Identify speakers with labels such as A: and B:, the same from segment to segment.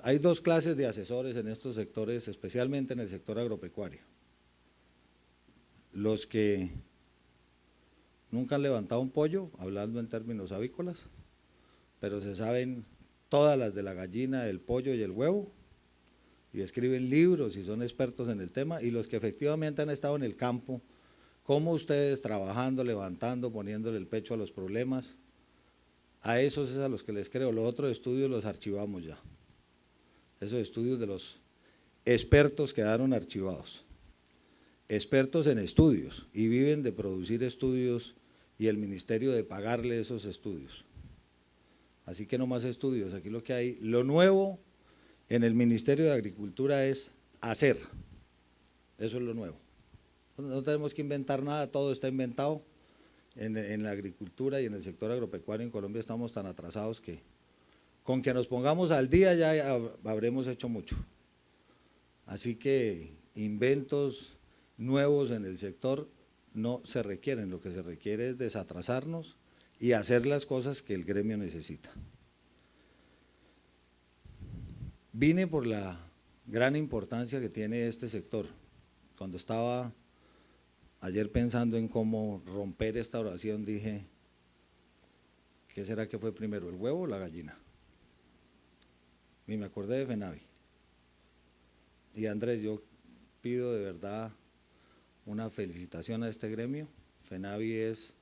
A: Hay dos clases de asesores en estos sectores, especialmente en el sector agropecuario. Los que nunca han levantado un pollo, hablando en términos avícolas, pero se saben todas las de la gallina, el pollo y el huevo, y escriben libros y son expertos en el tema, y los que efectivamente han estado en el campo, como ustedes, trabajando, levantando, poniéndole el pecho a los problemas, a esos es a los que les creo. Los otros estudios los archivamos ya. Esos estudios de los expertos quedaron archivados. Expertos en estudios, y viven de producir estudios y el ministerio de pagarle esos estudios. Así que no más estudios, aquí lo que hay, lo nuevo en el Ministerio de Agricultura es hacer, eso es lo nuevo. No tenemos que inventar nada, todo está inventado. En la agricultura y en el sector agropecuario en Colombia estamos tan atrasados que con que nos pongamos al día ya habremos hecho mucho. Así que inventos nuevos en el sector no se requieren, lo que se requiere es desatrasarnos y hacer las cosas que el gremio necesita. Vine por la gran importancia que tiene este sector. Cuando estaba ayer pensando en cómo romper esta oración, dije, ¿qué será que fue primero, el huevo o la gallina? Y me acordé de FENAVI. Y Andrés, yo pido de verdad una felicitación a este gremio. FENAVI es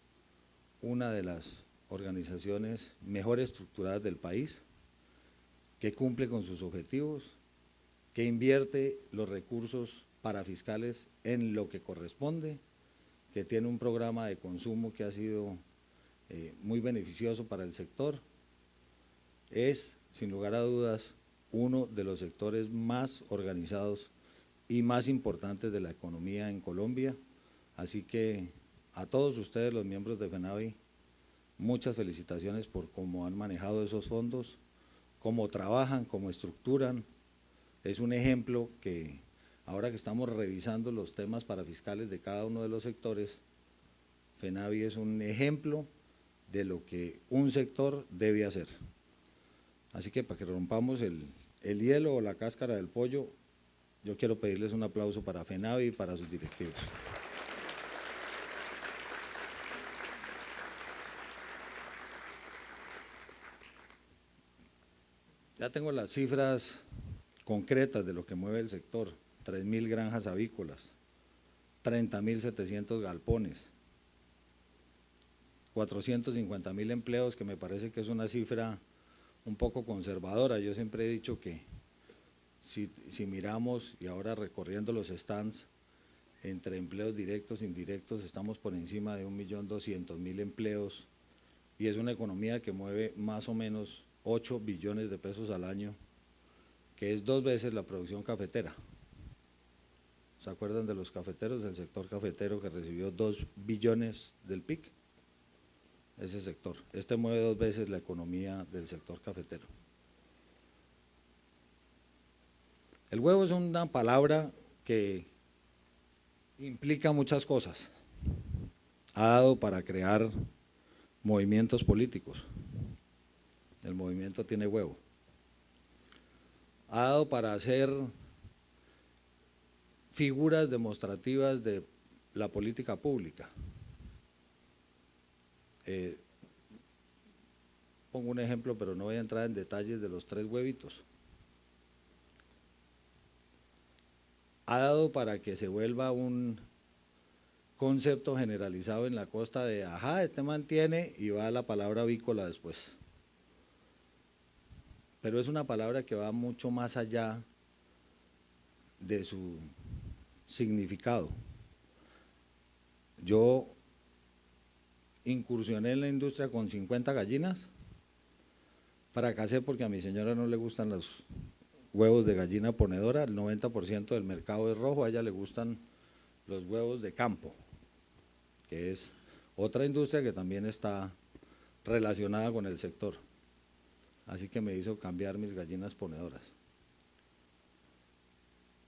A: una de las organizaciones mejor estructuradas del país, que cumple con sus objetivos, que invierte los recursos parafiscales en lo que corresponde, que tiene un programa de consumo que ha sido muy beneficioso para el sector. Es, sin lugar a dudas, uno de los sectores más organizados y más importantes de la economía en Colombia. Así que a todos ustedes, los miembros de FENAVI, muchas felicitaciones por cómo han manejado esos fondos, cómo trabajan, cómo estructuran. Es un ejemplo que ahora que estamos revisando los temas parafiscales de cada uno de los sectores, FENAVI es un ejemplo de lo que un sector debe hacer. Así que para que rompamos el hielo o la cáscara del pollo, yo quiero pedirles un aplauso para FENAVI y para sus directivos. Ya tengo las cifras concretas de lo que mueve el sector: 3.000 granjas avícolas, 30.700 galpones, 450.000 empleos, que me parece que es una cifra un poco conservadora. Yo siempre he dicho que si miramos, y ahora recorriendo los stands, entre empleos directos e indirectos, estamos por encima de 1.200.000 empleos, y es una economía que mueve más o menos 8 billones de pesos al año, que es 2 veces la producción cafetera. ¿Se acuerdan de los cafeteros, del sector cafetero que recibió 2 billones del PIC? Ese sector, este mueve 2 veces la economía del sector cafetero. El huevo es una palabra que implica muchas cosas. Ha dado para crear movimientos políticos. El movimiento tiene huevo. Ha dado para hacer figuras demostrativas de la política pública. Pongo un ejemplo, pero no voy a entrar en detalles de los 3 huevitos. Ha dado para que se vuelva un concepto generalizado en la costa de, ajá, este mantiene, y va la palabra avícola después. Pero es una palabra que va mucho más allá de su significado. Yo incursioné en la industria con 50 gallinas, fracasé porque a mi señora no le gustan los huevos de gallina ponedora, el 90% del mercado es rojo, a ella le gustan los huevos de campo, que es otra industria que también está relacionada con el sector. Así que me hizo cambiar mis gallinas ponedoras.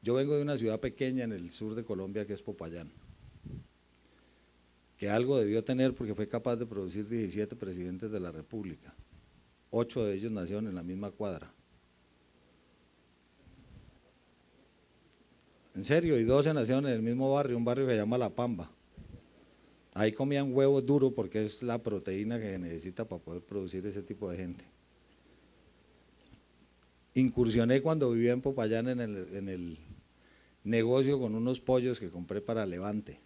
A: Yo vengo de una ciudad pequeña en el sur de Colombia que es Popayán. que algo debió tener porque fue capaz de producir 17 presidentes de la República. 8 de ellos nacieron en la misma cuadra. En serio, y 12 nacieron en el mismo barrio, un barrio que se llama La Pamba. Ahí comían huevos duros porque es la proteína que se necesita para poder producir ese tipo de gente. Incursioné cuando vivía en Popayán en el negocio con unos pollos que compré para Levante.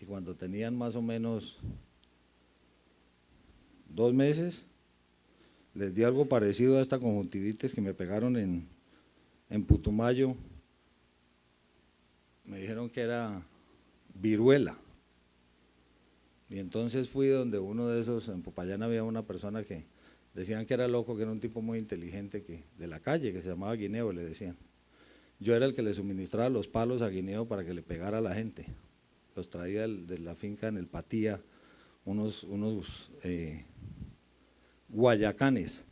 A: Y cuando tenían más o menos 2 meses, les di algo parecido a esta conjuntivitis que me pegaron en Putumayo. Me dijeron que era viruela. Y entonces fui donde uno de esos, en Popayán había una persona que decían que era loco, que era un tipo muy inteligente de la calle, que se llamaba Guineo, le decían. Yo era el que le suministraba los palos a Guineo para que le pegara a la gente. Los traía de la finca en el Patía, unos guayacanes.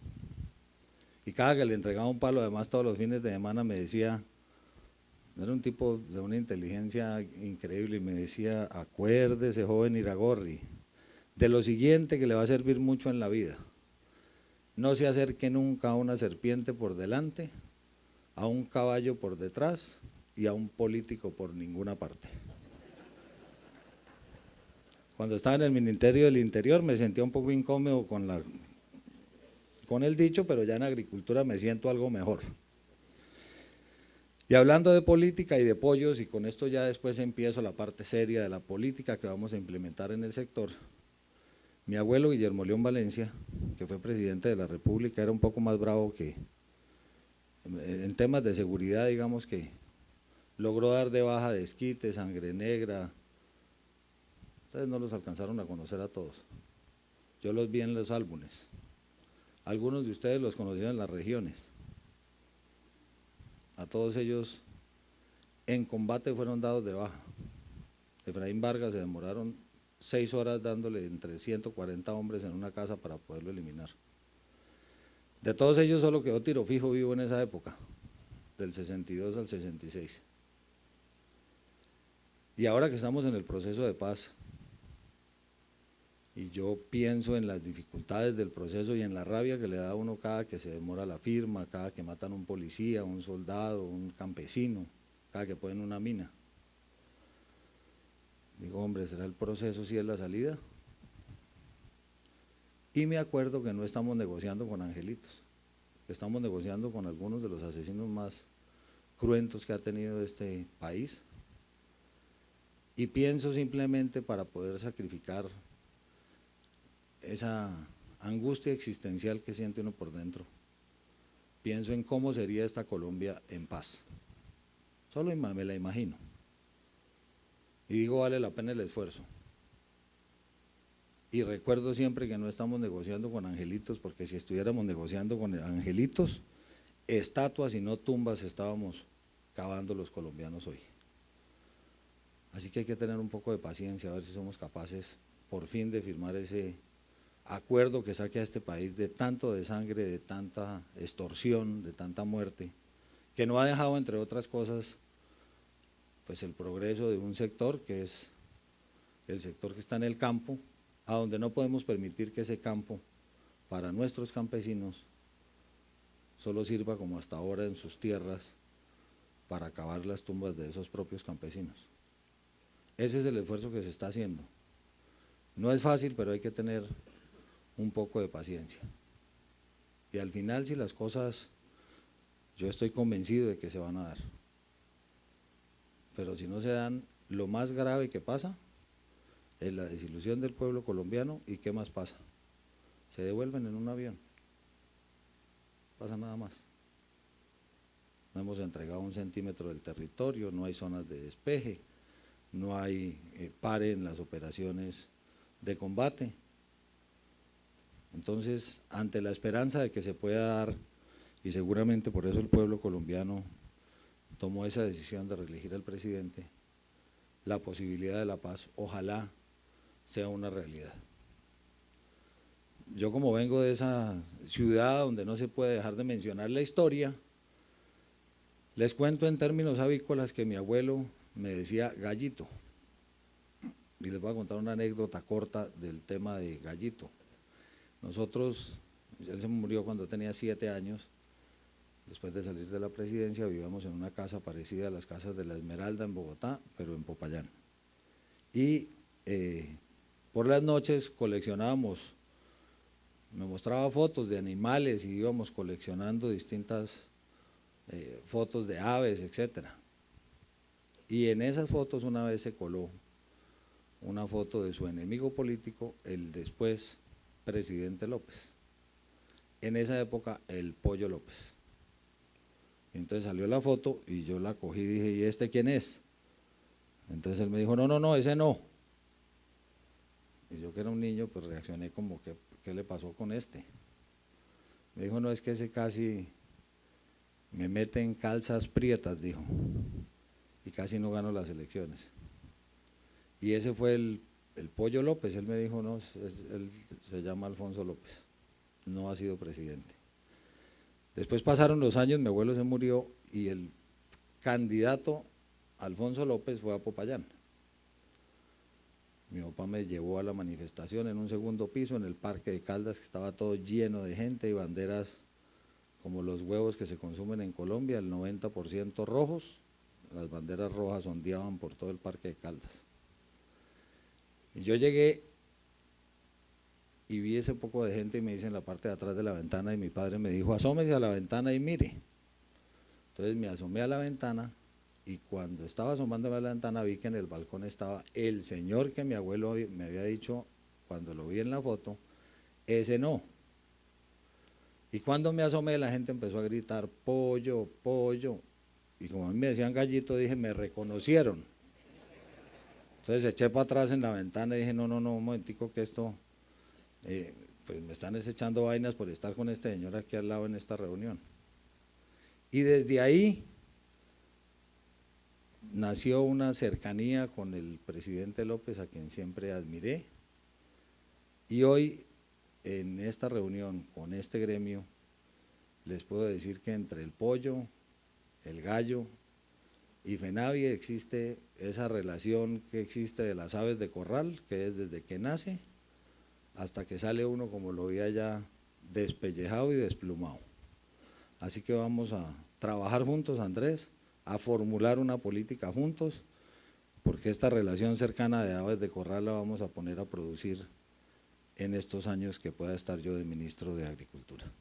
A: Y cada que le entregaba un palo, además todos los fines de semana me decía, era un tipo de una inteligencia increíble, y me decía, acuérdese, joven Iragorri, de lo siguiente que le va a servir mucho en la vida. No se acerque nunca a una serpiente por delante, a un caballo por detrás y a un político por ninguna parte. Cuando estaba en el Ministerio del Interior me sentía un poco incómodo con el dicho, pero ya en agricultura me siento algo mejor. Y hablando de política y de pollos, y con esto ya después empiezo la parte seria de la política que vamos a implementar en el sector, mi abuelo Guillermo León Valencia, que fue presidente de la República, era un poco más bravo que en temas de seguridad, digamos que logró dar de baja de Esquite, Sangre Negra. Ustedes no los alcanzaron a conocer a todos, yo los vi en los álbumes, algunos de ustedes los conocían en las regiones. A todos ellos en combate fueron dados de baja. Efraín Vargas se demoraron 6 horas dándole entre 140 hombres en una casa para poderlo eliminar. De todos ellos solo quedó Tiro Fijo vivo en esa época, del 62 al 66. Y ahora que estamos en el proceso de paz, y yo pienso en las dificultades del proceso y en la rabia que le da a uno cada que se demora la firma, cada que matan a un policía, un soldado, un campesino, cada que ponen una mina. Digo, hombre, ¿será el proceso si es la salida? Y me acuerdo que no estamos negociando con angelitos, estamos negociando con algunos de los asesinos más cruentos que ha tenido este país. Y pienso simplemente para poder sacrificar esa angustia existencial que siente uno por dentro, pienso en cómo sería esta Colombia en paz. Solo me la imagino. Y digo, vale la pena el esfuerzo. Y recuerdo siempre que no estamos negociando con angelitos, porque si estuviéramos negociando con angelitos, estatuas y no tumbas estábamos cavando los colombianos hoy. Así que hay que tener un poco de paciencia, a ver si somos capaces por fin de firmar ese acuerdo que saque a este país de tanto de sangre, de tanta extorsión, de tanta muerte, que no ha dejado, entre otras cosas, pues el progreso de un sector que es el sector que está en el campo, a donde no podemos permitir que ese campo, para nuestros campesinos, solo sirva como hasta ahora en sus tierras para acabar las tumbas de esos propios campesinos. Ese es el esfuerzo que se está haciendo. No es fácil, pero hay que tener un poco de paciencia. Y al final, si las cosas, yo estoy convencido de que se van a dar. Pero si no se dan, lo más grave que pasa es la desilusión del pueblo colombiano. ¿Y qué más pasa? Se devuelven en un avión. Pasa nada más. No hemos entregado 1 centímetro del territorio, no hay zonas de despeje, no hay pare en las operaciones de combate. Entonces, ante la esperanza de que se pueda dar, y seguramente por eso el pueblo colombiano tomó esa decisión de reelegir al presidente, la posibilidad de la paz, ojalá sea una realidad. Yo, como vengo de esa ciudad donde no se puede dejar de mencionar la historia, les cuento en términos avícolas que mi abuelo me decía gallito. Y les voy a contar una anécdota corta del tema de Gallito. Nosotros, él se murió cuando tenía 7 años, después de salir de la presidencia vivíamos en una casa parecida a las casas de la Esmeralda en Bogotá, pero en Popayán. Y por las noches coleccionábamos, me mostraba fotos de animales y íbamos coleccionando distintas fotos de aves, etcétera. Y en esas fotos una vez se coló una foto de su enemigo político, el después presidente López. En esa época, el Pollo López. Entonces salió la foto y yo la cogí y dije, ¿y este quién es? Entonces él me dijo, no, no, no, ese no. Y yo que era un niño, pues reaccioné como, ¿qué le pasó con este? Me dijo, no, es que ese casi me mete en calzas prietas, dijo, y casi no gano las elecciones. Y ese fue el Pollo López. Él me dijo, no, él se llama Alfonso López, no ha sido presidente. Después pasaron los años, mi abuelo se murió y el candidato Alfonso López fue a Popayán. Mi papá me llevó a la manifestación en un segundo piso en el Parque de Caldas, que estaba todo lleno de gente y banderas como los huevos que se consumen en Colombia, el 90% rojos, las banderas rojas ondeaban por todo el Parque de Caldas. Y yo llegué y vi ese poco de gente y me hice en la parte de atrás de la ventana y mi padre me dijo, asómese a la ventana y mire. Entonces me asomé a la ventana y cuando estaba asomándome a la ventana vi que en el balcón estaba el señor que mi abuelo me había dicho cuando lo vi en la foto, ese no. Y cuando me asomé la gente empezó a gritar, pollo, pollo, y como a mí me decían Gallito, dije, me reconocieron. Entonces eché para atrás en la ventana y dije, no, no, no, un momentico que esto, pues me están echando vainas por estar con este señor aquí al lado en esta reunión. Y desde ahí nació una cercanía con el presidente López, a quien siempre admiré, y hoy en esta reunión con este gremio les puedo decir que entre el Pollo, el Gallo y FENAVIE existe esa relación que existe de las aves de corral, que es desde que nace hasta que sale uno, como lo vi allá, despellejado y desplumado. Así que vamos a trabajar juntos, Andrés, a formular una política juntos, porque esta relación cercana de aves de corral la vamos a poner a producir en estos años que pueda estar yo de ministro de Agricultura.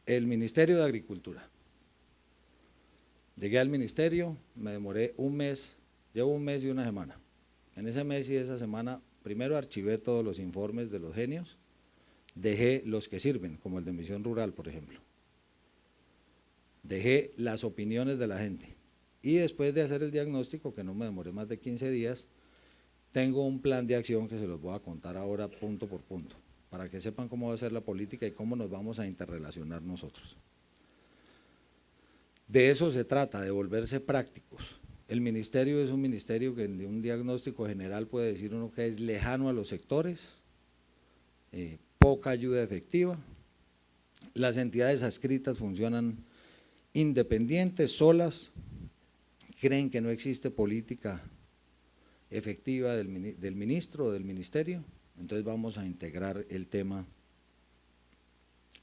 A: El Ministerio de Agricultura. Llegué al ministerio, me demoré un mes, llevo un mes y una semana. En ese mes y esa semana, primero archivé todos los informes de los genios, dejé los que sirven, como el de Misión Rural, por ejemplo. Dejé las opiniones de la gente y después de hacer el diagnóstico, que no me demoré más de 15 días, tengo un plan de acción que se los voy a contar ahora punto por punto, para que sepan cómo va a ser la política y cómo nos vamos a interrelacionar nosotros. De eso se trata, de volverse prácticos. El ministerio es un ministerio que de un diagnóstico general puede decir uno que es lejano a los sectores, poca ayuda efectiva, las entidades adscritas funcionan independientes, solas, creen que no existe política efectiva del ministro o del ministerio, entonces vamos a integrar el tema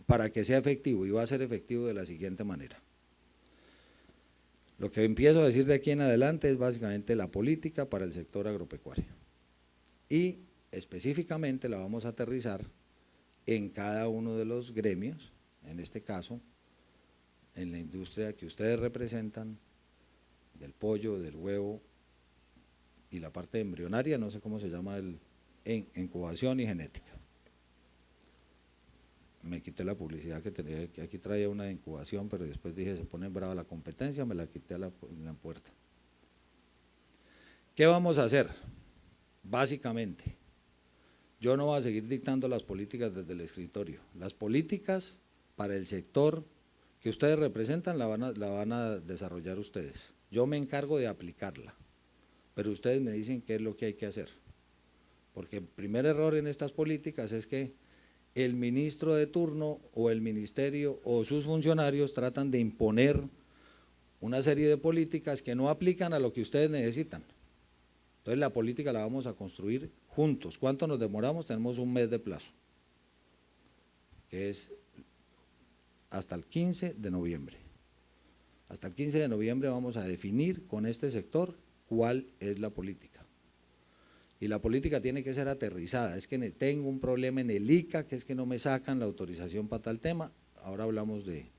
A: para que sea efectivo, y va a ser efectivo de la siguiente manera. Lo que empiezo a decir de aquí en adelante es básicamente la política para el sector agropecuario y específicamente la vamos a aterrizar en cada uno de los gremios, en este caso en la industria que ustedes representan, del pollo, del huevo y la parte embrionaria, no sé cómo se llama, en incubación y genética. Me quité la publicidad que tenía, que aquí traía una de incubación, pero después dije, se pone brava la competencia, me la quité en la puerta. ¿Qué vamos a hacer? Básicamente, yo no voy a seguir dictando las políticas desde el escritorio. Las políticas para el sector que ustedes representan la van a desarrollar ustedes. Yo me encargo de aplicarla, pero ustedes me dicen qué es lo que hay que hacer. Porque el primer error en estas políticas es que el ministro de turno o el ministerio o sus funcionarios tratan de imponer una serie de políticas que no aplican a lo que ustedes necesitan. Entonces la política la vamos a construir juntos. ¿Cuánto nos demoramos? Tenemos un mes de plazo, que es hasta el 15 de noviembre. Hasta el 15 de noviembre vamos a definir con este sector cuál es la política. Y la política tiene que ser aterrizada. Es que tengo un problema en el ICA, que es que no me sacan la autorización para tal tema. Ahora hablamos de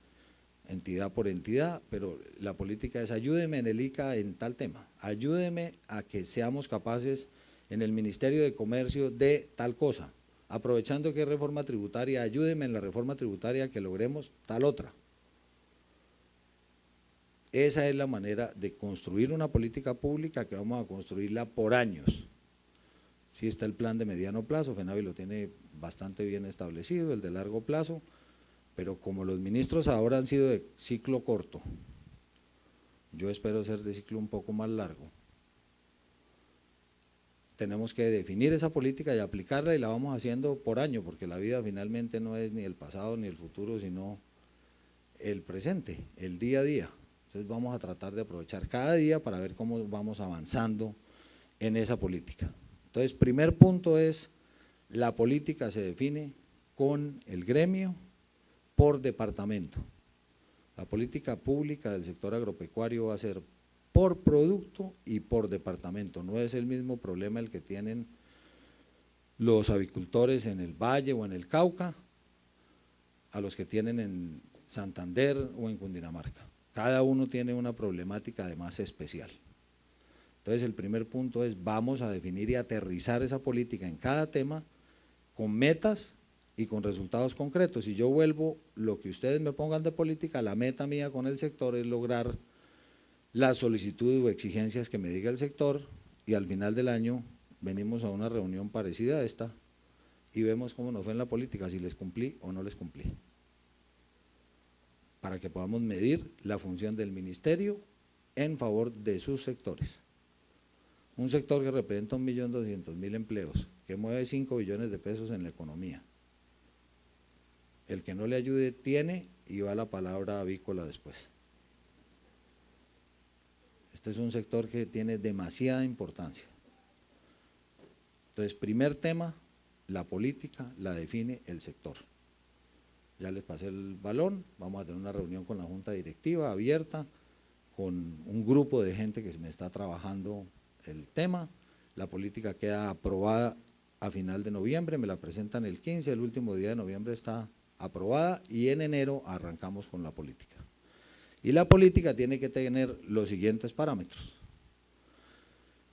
A: entidad por entidad, pero la política es ayúdeme en el ICA en tal tema. Ayúdeme a que seamos capaces en el Ministerio de Comercio de tal cosa. Aprovechando que es reforma tributaria, ayúdeme en la reforma tributaria que logremos tal otra. Esa es la manera de construir una política pública que vamos a construirla por años. Sí está el plan de mediano plazo, FENAVI lo tiene bastante bien establecido, el de largo plazo, pero como los ministros ahora han sido de ciclo corto, yo espero ser de ciclo un poco más largo. Tenemos que definir esa política y aplicarla y la vamos haciendo por año, porque la vida finalmente no es ni el pasado ni el futuro, sino el presente, el día a día. Entonces vamos a tratar de aprovechar cada día para ver cómo vamos avanzando en esa política. Entonces, primer punto es, la política se define con el gremio por departamento. La política pública del sector agropecuario va a ser por producto y por departamento. No es el mismo problema el que tienen los avicultores en el Valle o en el Cauca a los que tienen en Santander o en Cundinamarca. Cada uno tiene una problemática además especial. Entonces el primer punto es vamos a definir y aterrizar esa política en cada tema con metas y con resultados concretos. Si yo vuelvo lo que ustedes me pongan de política, la meta mía con el sector es lograr la solicitud o exigencias que me diga el sector y al final del año venimos a una reunión parecida a esta y vemos cómo nos fue en la política, si les cumplí o no les cumplí, para que podamos medir la función del ministerio en favor de sus sectores. Un sector que representa 1.200.000 empleos, que mueve 5 billones de pesos en la economía. El que no le ayude tiene y va la palabra avícola después. Este es un sector que tiene demasiada importancia. Entonces, primer tema, la política la define el sector. Ya les pasé el balón, vamos a tener una reunión con la junta directiva abierta, con un grupo de gente que me está trabajando el tema. La política queda aprobada a final de noviembre, me la presentan el 15, el último día de noviembre está aprobada y en enero arrancamos con la política. Y la política tiene que tener los siguientes parámetros.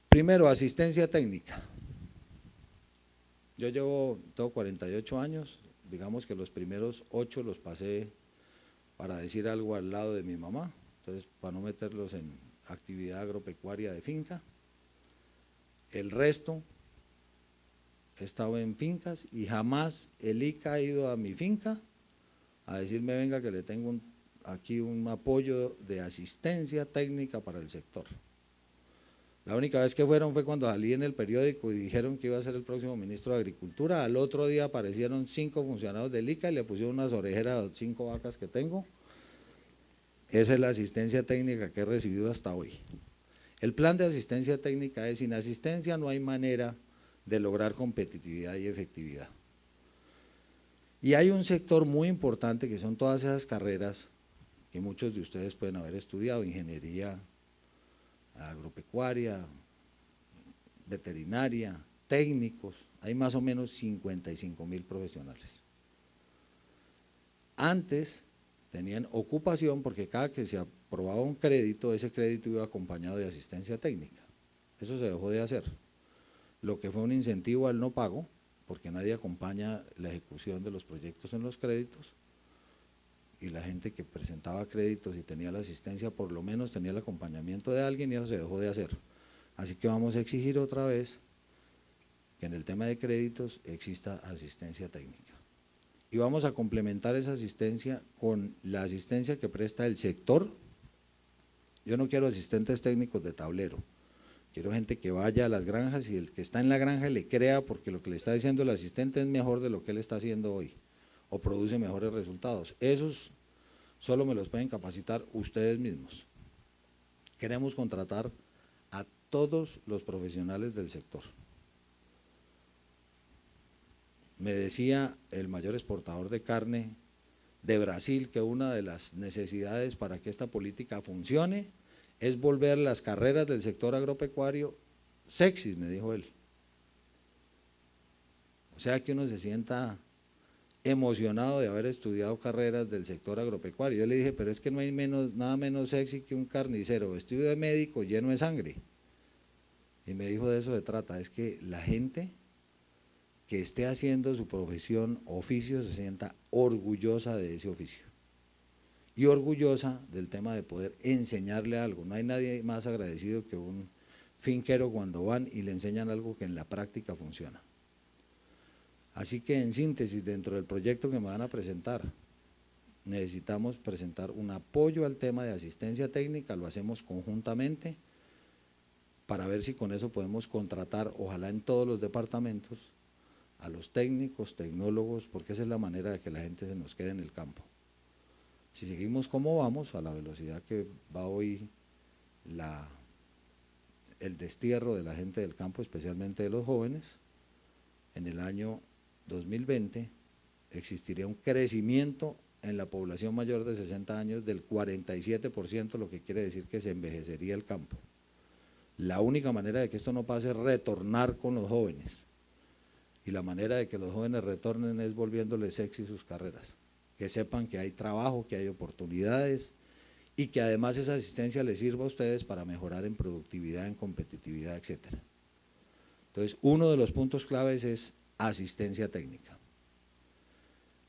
A: Primero, asistencia técnica. Yo tengo 48 años, digamos que los primeros 8 los pasé para decir algo al lado de mi mamá, entonces para no meterlos en actividad agropecuaria de finca. El resto he estado en fincas y jamás el ICA ha ido a mi finca a decirme venga que le tengo aquí un apoyo de asistencia técnica para el sector. La única vez que fueron fue cuando salí en el periódico y dijeron que iba a ser el próximo ministro de Agricultura. Al otro día aparecieron 5 funcionarios del ICA y le pusieron unas orejeras a las 5 vacas que tengo. Esa es la asistencia técnica que he recibido hasta hoy. El plan de asistencia técnica es: sin asistencia no hay manera de lograr competitividad y efectividad. Y hay un sector muy importante que son todas esas carreras que muchos de ustedes pueden haber estudiado: ingeniería agropecuaria, veterinaria, técnicos. Hay más o menos 55.000 profesionales. Antes tenían ocupación porque cada que se aprobaba un crédito, ese crédito iba acompañado de asistencia técnica. Eso se dejó de hacer, lo que fue un incentivo al no pago, porque nadie acompaña la ejecución de los proyectos en los créditos, y la gente que presentaba créditos y tenía la asistencia, por lo menos tenía el acompañamiento de alguien, y eso se dejó de hacer. Así que vamos a exigir otra vez que en el tema de créditos exista asistencia técnica. Y vamos a complementar esa asistencia con la asistencia que presta el sector. Yo no quiero asistentes técnicos de tablero, quiero gente que vaya a las granjas y el que está en la granja le crea, porque lo que le está diciendo el asistente es mejor de lo que él está haciendo hoy. o produce mejores resultados. Esos solo me los pueden capacitar ustedes mismos. Queremos contratar a todos los profesionales del sector. Me decía el mayor exportador de carne de Brasil que una de las necesidades para que esta política funcione es volver las carreras del sector agropecuario sexys, me dijo él. O sea que uno se sienta emocionado de haber estudiado carreras del sector agropecuario. Yo le dije, pero es que no hay nada menos sexy que un carnicero vestido de médico lleno de sangre. Y me dijo, de eso se trata, es que la gente que esté haciendo su profesión, oficio, se sienta orgullosa de ese oficio y orgullosa del tema de poder enseñarle algo. No hay nadie más agradecido que un finquero cuando van y le enseñan algo que en la práctica funciona. Así que en síntesis, dentro del proyecto que me van a presentar, necesitamos presentar un apoyo al tema de asistencia técnica, lo hacemos conjuntamente para ver si con eso podemos contratar, ojalá en todos los departamentos, a los técnicos, tecnólogos, porque esa es la manera de que la gente se nos quede en el campo. Si seguimos como vamos, a la velocidad que va hoy el destierro de la gente del campo, especialmente de los jóvenes, en el año 2020 existiría un crecimiento en la población mayor de 60 años del 47%, lo que quiere decir que se envejecería el campo. La única manera de que esto no pase es retornar con los jóvenes. Y la manera de que los jóvenes retornen es volviéndoles sexy sus carreras, que sepan que hay trabajo, que hay oportunidades y que además esa asistencia les sirva a ustedes para mejorar en productividad, en competitividad, etcétera. Entonces, uno de los puntos claves es asistencia técnica.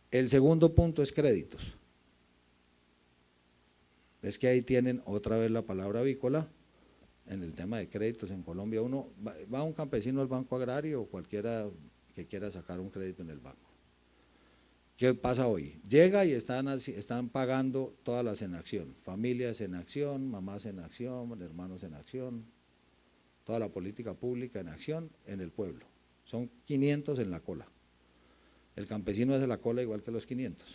A: El segundo punto es créditos. Es que ahí tienen otra vez la palabra avícola. En el tema de créditos en Colombia, uno va a un campesino al banco agrario o cualquiera que quiera sacar un crédito en el banco. ¿Qué pasa hoy? Llega y están pagando todas las en acción, familias en acción, mamás en acción, hermanos en acción, toda la política pública en acción en el pueblo. Son 500 en la cola. El campesino hace la cola igual que los 500.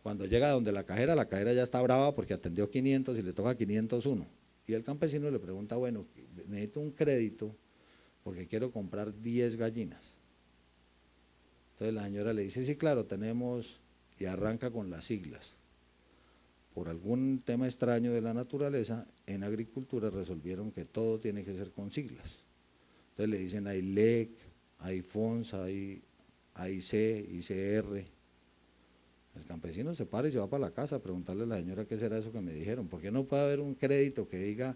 A: Cuando llega donde la cajera ya está brava porque atendió 500 y le toca 501. Y el campesino le pregunta, bueno, necesito un crédito porque quiero comprar 10 gallinas. Entonces la señora le dice, sí, claro, tenemos, y arranca con las siglas. Por algún tema extraño de la naturaleza, en agricultura resolvieron que todo tiene que ser con siglas. Entonces le dicen, hay LEC, hay FONSA, hay AIC, ICR. El campesino se para y se va para la casa a preguntarle a la señora qué será eso que me dijeron. ¿Por qué no puede haber un crédito que diga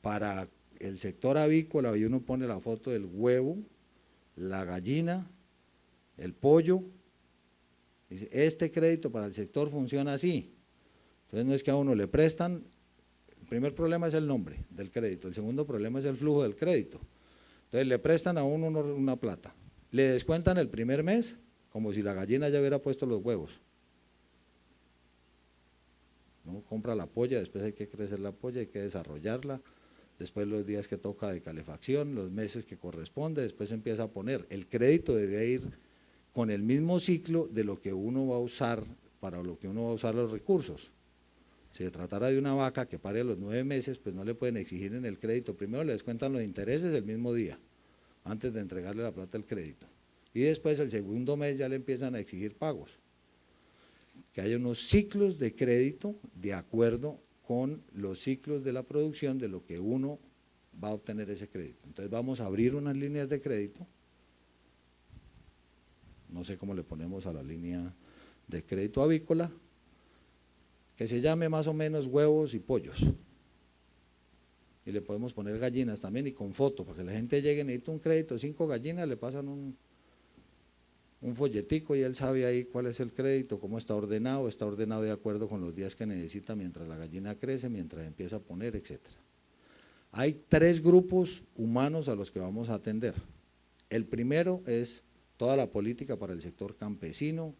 A: para el sector avícola y uno pone la foto del huevo, la gallina, el pollo? Dice, este crédito para el sector funciona así. Entonces no es que a uno le prestan, el primer problema es el nombre del crédito, el segundo problema es el flujo del crédito. Entonces le prestan a uno una plata, le descuentan el primer mes como si la gallina ya hubiera puesto los huevos. ¿No? Compra la polla, después hay que crecer la polla, hay que desarrollarla, después los días que toca de calefacción, los meses que corresponde, después empieza a poner. El crédito debe ir con el mismo ciclo de lo que uno va a usar, para lo que uno va a usar los recursos. Si se tratara de una vaca que pare a los 9 meses, pues no le pueden exigir en el crédito, primero le descuentan los intereses el mismo día, antes de entregarle la plata al crédito. Y después el segundo mes ya le empiezan a exigir pagos. Que haya unos ciclos de crédito de acuerdo con los ciclos de la producción de lo que uno va a obtener ese crédito. Entonces vamos a abrir unas líneas de crédito, no sé cómo le ponemos a la línea de crédito avícola, que se llame más o menos huevos y pollos. Y le podemos poner gallinas también y con foto, para que la gente llegue, necesita un crédito, 5 gallinas, le pasan un folletico y él sabe ahí cuál es el crédito, cómo está ordenado de acuerdo con los días que necesita mientras la gallina crece, mientras empieza a poner, etcétera. Hay 3 grupos humanos a los que vamos a atender. El primero es toda la política para el sector campesino,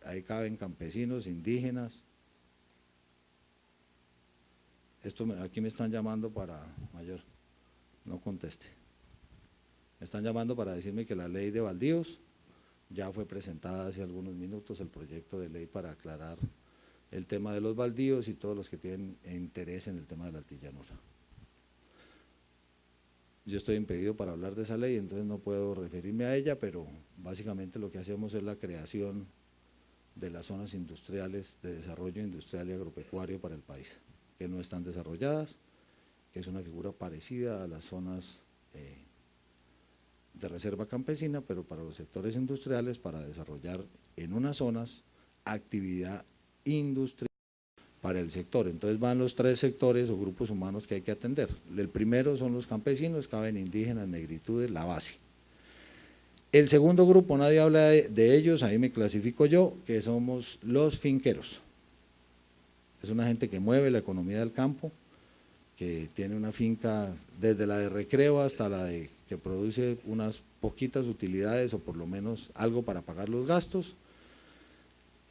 A: ahí caben campesinos, indígenas. Aquí me están llamando para, mayor, no conteste. Me están llamando para decirme que la ley de baldíos Ya fue presentada hace algunos minutos el proyecto de ley para aclarar el tema de los baldíos y todos los que tienen interés en el tema de la altillanura. Yo estoy impedido para hablar de esa ley, entonces no puedo referirme a ella, pero básicamente lo que hacemos es la creación de las zonas industriales de desarrollo industrial y agropecuario para el país, que no están desarrolladas, que es una figura parecida a las zonas de reserva campesina, pero para los sectores industriales, para desarrollar en unas zonas actividad industrial para el sector. Entonces van los tres sectores o grupos humanos que hay que atender. El primero son los campesinos, caben indígenas, negritudes, la base. El segundo grupo, nadie habla de ellos, ahí me clasifico yo, que somos los finqueros. Es una gente que mueve la economía del campo, que tiene una finca desde la de recreo hasta la de que produce unas poquitas utilidades o por lo menos algo para pagar los gastos.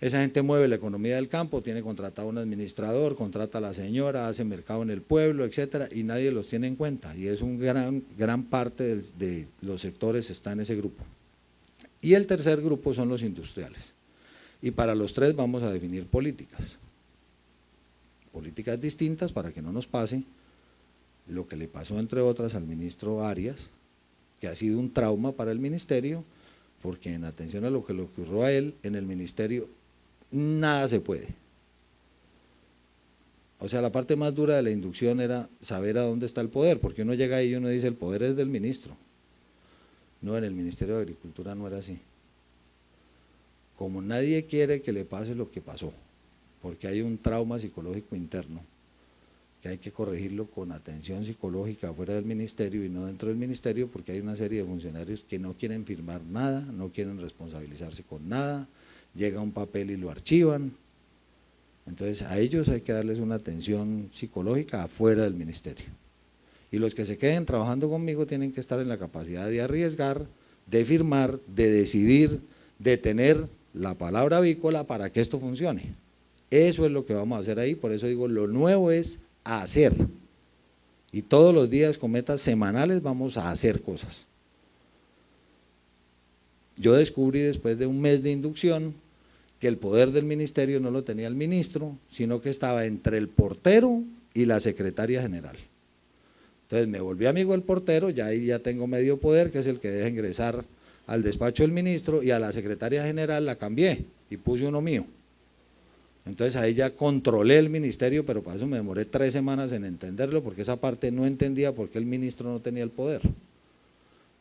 A: Esa gente mueve la economía del campo, tiene contratado un administrador, contrata a la señora, hace mercado en el pueblo, etcétera, y nadie los tiene en cuenta, y es un gran parte de los sectores está en ese grupo. Y el tercer grupo son los industriales, y para los tres vamos a definir políticas distintas para que no nos pase lo que le pasó entre otras al ministro Arias, que ha sido un trauma para el ministerio, porque en atención a lo que le ocurrió a él, en el ministerio nada se puede. O sea, la parte más dura de la inducción era saber a dónde está el poder, porque uno llega ahí y uno dice, el poder es del ministro. No, en el Ministerio de Agricultura no era así. Como nadie quiere que le pase lo que pasó, porque hay un trauma psicológico interno, que hay que corregirlo con atención psicológica fuera del ministerio y no dentro del ministerio, porque hay una serie de funcionarios que no quieren firmar nada, no quieren responsabilizarse con nada, llega un papel y lo archivan. Entonces a ellos hay que darles una atención psicológica afuera del ministerio. Y los que se queden trabajando conmigo tienen que estar en la capacidad de arriesgar, de firmar, de decidir, de tener la palabra avícola para que esto funcione. Eso es lo que vamos a hacer ahí, por eso digo, lo nuevo es hacer. Y todos los días con metas semanales vamos a hacer cosas. Yo descubrí después de un mes de inducción que el poder del ministerio no lo tenía el ministro, sino que estaba entre el portero y la secretaria general. Entonces me volví amigo del portero, ya ahí ya tengo medio poder, que es el que deja ingresar al despacho del ministro, y a la secretaria general la cambié y puse uno mío. Entonces ahí ya controlé el ministerio, pero para eso me demoré 3 semanas en entenderlo, porque esa parte no entendía por qué el ministro no tenía el poder.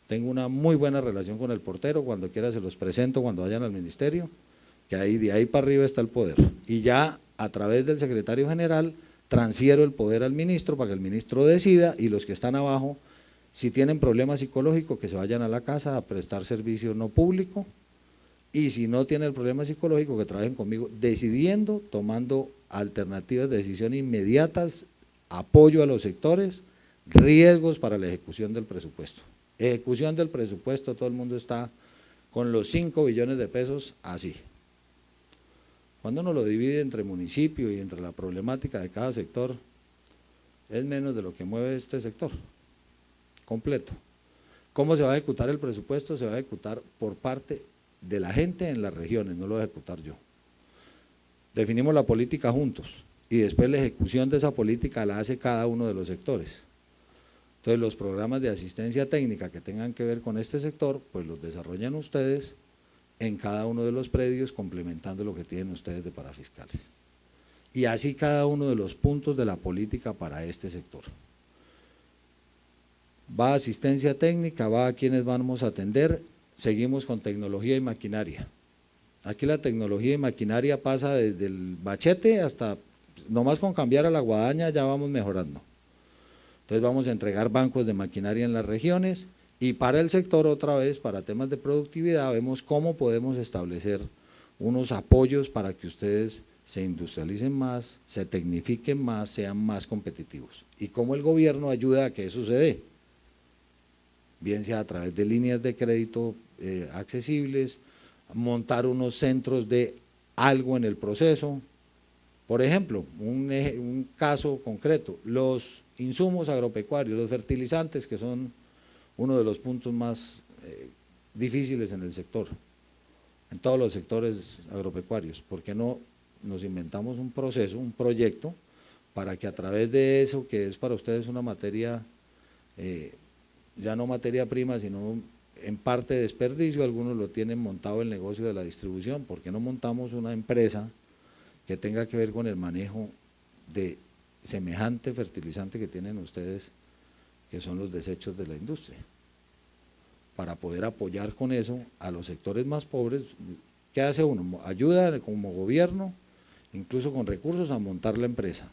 A: Tengo una muy buena relación con el portero, cuando quiera se los presento cuando vayan al ministerio, que ahí de ahí para arriba está el poder. Y ya a través del secretario general transfiero el poder al ministro para que el ministro decida, y los que están abajo, si tienen problemas psicológicos, que se vayan a la casa a prestar servicio no público, y si no tienen el problema psicológico, que trabajen conmigo decidiendo, tomando alternativas de decisión inmediatas, apoyo a los sectores, riesgos para la ejecución del presupuesto. Ejecución del presupuesto, todo el mundo está con los 5 billones de pesos así. Cuando uno lo divide entre municipio y entre la problemática de cada sector, es menos de lo que mueve este sector, completo. ¿Cómo se va a ejecutar el presupuesto? Se va a ejecutar por parte de la gente en las regiones, no lo voy a ejecutar yo. Definimos la política juntos y después la ejecución de esa política la hace cada uno de los sectores. Entonces los programas de asistencia técnica que tengan que ver con este sector, pues los desarrollan ustedes en cada uno de los predios, complementando lo que tienen ustedes de parafiscales. Y así cada uno de los puntos de la política para este sector. Va asistencia técnica, va a quienes vamos a atender. Seguimos con tecnología y maquinaria. Aquí la tecnología y maquinaria pasa desde el machete hasta, nomás con cambiar a la guadaña ya vamos mejorando. Entonces vamos a entregar bancos de maquinaria en las regiones, y para el sector otra vez, para temas de productividad, vemos cómo podemos establecer unos apoyos para que ustedes se industrialicen más, se tecnifiquen más, sean más competitivos. Y cómo el gobierno ayuda a que eso se dé, bien sea a través de líneas de crédito accesibles, montar unos centros de algo en el proceso. Por ejemplo, un caso concreto, los insumos agropecuarios, los fertilizantes, que son uno de los puntos más difíciles en el sector. en todos los sectores agropecuarios. ¿Por qué no nos inventamos un proceso, un proyecto, para que a través de eso, que es para ustedes una materia, ya no materia prima, sino en parte desperdicio, algunos lo tienen montado el negocio de la distribución? ¿Por qué no montamos una empresa que tenga que ver con el manejo de semejante fertilizante que tienen ustedes, que son los desechos de la industria, para poder apoyar con eso a los sectores más pobres? ¿Qué hace uno? Ayuda como gobierno, incluso con recursos, a montar la empresa,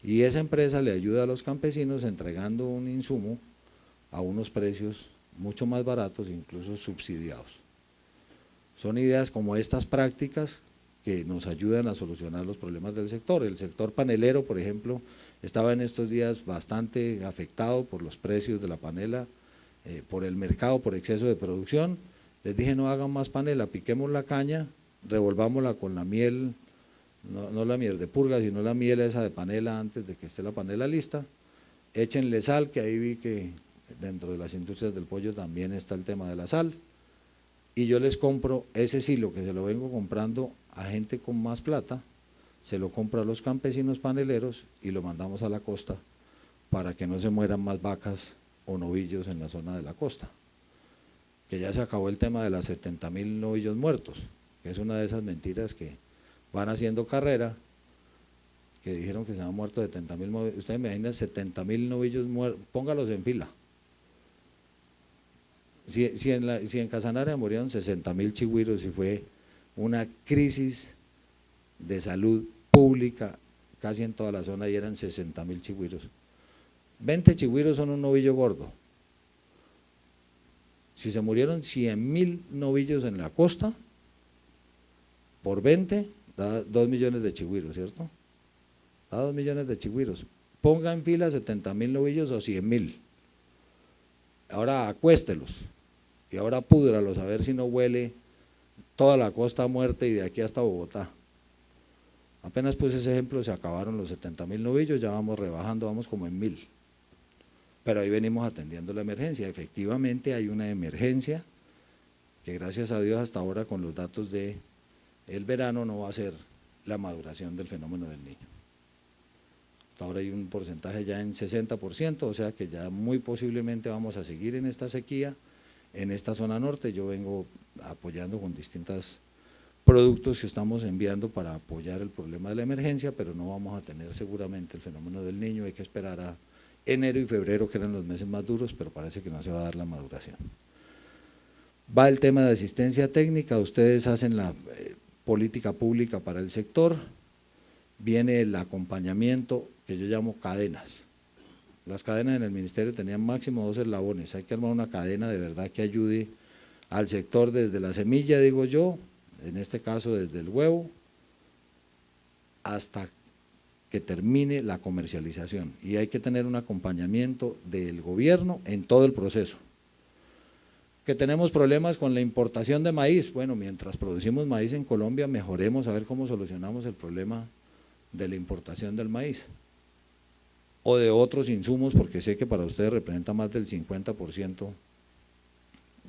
A: y esa empresa le ayuda a los campesinos entregando un insumo a unos precios mucho más baratos, incluso subsidiados. Son ideas como estas prácticas que nos ayudan a solucionar los problemas del sector. El sector panelero, por ejemplo, estaba en estos días bastante afectado por los precios de la panela, por el mercado, por exceso de producción. Les dije, no hagan más panela, piquemos la caña, revolvámosla con la miel, no la miel de purga, sino la miel esa de panela antes de que esté la panela lista, échenle sal, que ahí vi que dentro de las industrias del pollo también está el tema de la sal, y yo les compro ese silo, que se lo vengo comprando a gente con más plata, se lo compro a los campesinos paneleros y lo mandamos a la costa para que no se mueran más vacas o novillos en la zona de la costa, que ya se acabó el tema de las 70.000 novillos muertos, que es una de esas mentiras que van haciendo carrera, que dijeron que se han muerto 70.000 novillos. Ustedes imaginan 70.000 novillos muertos, póngalos en fila. Si en Casanare murieron 60.000 chigüiros y fue una crisis de salud pública casi en toda la zona y eran 60.000 chigüiros. 20 chigüiros son un novillo gordo. Si se murieron 100.000 novillos en la costa, por 20 da 2 millones de chigüiros, ¿cierto? Da 2 millones de chigüiros. Ponga en fila 70.000 novillos o 100.000. Ahora acuéstelos y ahora púdralos a ver si no huele toda la costa a muerte y de aquí hasta Bogotá. Apenas puse ese ejemplo, se acabaron los 70.000 novillos, ya vamos rebajando, vamos como en 1.000. Pero ahí venimos atendiendo la emergencia. Efectivamente hay una emergencia que gracias a Dios hasta ahora con los datos de el verano no va a ser la maduración del fenómeno del Niño. Hasta ahora hay un porcentaje ya en 60%, o sea que ya muy posiblemente vamos a seguir en esta sequía. En esta zona norte yo vengo apoyando con distintos productos que estamos enviando para apoyar el problema de la emergencia, pero no vamos a tener seguramente el fenómeno del Niño, hay que esperar a enero y febrero, que eran los meses más duros, pero parece que no se va a dar la maduración. Va el tema de asistencia técnica, ustedes hacen la política pública para el sector, viene el acompañamiento que yo llamo cadenas. Las cadenas en el ministerio tenían máximo 2 eslabones, hay que armar una cadena de verdad que ayude al sector desde la semilla, digo yo, en este caso desde el huevo, hasta que termine la comercialización, y hay que tener un acompañamiento del gobierno en todo el proceso. Que tenemos problemas con la importación de maíz, bueno, mientras producimos maíz en Colombia, mejoremos a ver cómo solucionamos el problema de la importación del maíz, o de otros insumos, porque sé que para ustedes representa más del 50%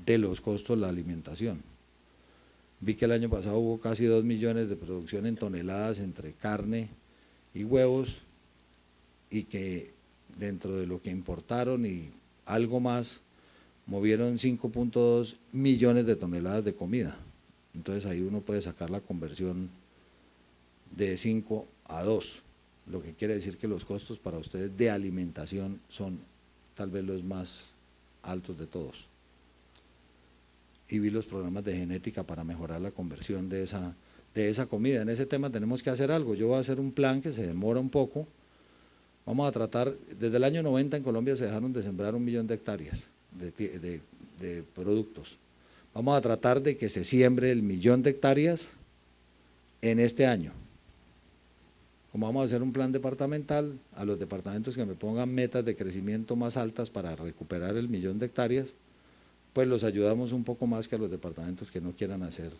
A: de los costos la alimentación. Vi que el año pasado hubo casi 2 millones de producción en toneladas entre carne y huevos, y que dentro de lo que importaron y algo más, movieron 5.2 millones de toneladas de comida. Entonces ahí uno puede sacar la conversión de 5 a 2, lo que quiere decir que los costos para ustedes de alimentación son tal vez los más altos de todos. Y vi los programas de genética para mejorar la conversión de esa comida. En ese tema tenemos que hacer algo. Yo voy a hacer un plan que se demora un poco. Vamos a tratar, desde el año 90 en Colombia se dejaron de sembrar 1 millón de hectáreas de productos. Vamos a tratar de que se siembre el 1 millón de hectáreas en este año. Como vamos a hacer un plan departamental, a los departamentos que me pongan metas de crecimiento más altas para recuperar el 1 millón de hectáreas, pues los ayudamos un poco más que a los departamentos que no quieran hacer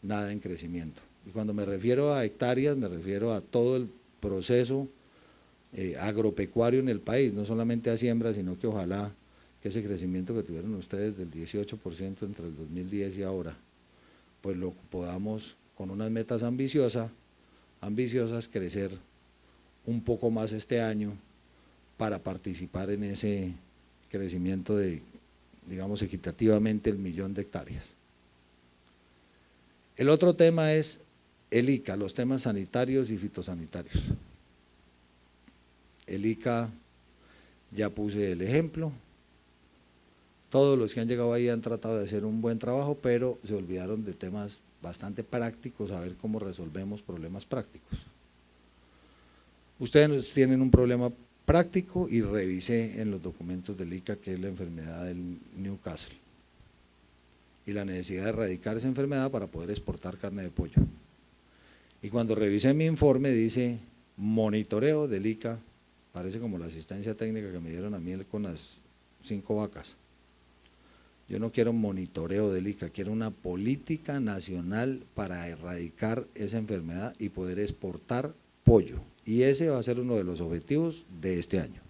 A: nada en crecimiento. Y cuando me refiero a hectáreas, me refiero a todo el proceso agropecuario en el país, no solamente a siembra, sino que ojalá que ese crecimiento que tuvieron ustedes del 18% entre el 2010 y ahora, pues lo podamos con unas metas ambiciosas crecer un poco más este año para participar en ese crecimiento de, digamos, equitativamente el 1.000.000 de hectáreas. El otro tema es el ICA, los temas sanitarios y fitosanitarios. El ICA, ya puse el ejemplo, todos los que han llegado ahí han tratado de hacer un buen trabajo, pero se olvidaron de temas bastante prácticos, a ver cómo resolvemos problemas prácticos. Ustedes tienen un problema práctico y revisé en los documentos del ICA que es la enfermedad del Newcastle y la necesidad de erradicar esa enfermedad para poder exportar carne de pollo. Y cuando revisé mi informe dice monitoreo del ICA, parece como la asistencia técnica que me dieron a mí con las 5 vacas. Yo no quiero monitoreo del ICA, quiero una política nacional para erradicar esa enfermedad y poder exportar pollo. Y ese va a ser uno de los objetivos de este año.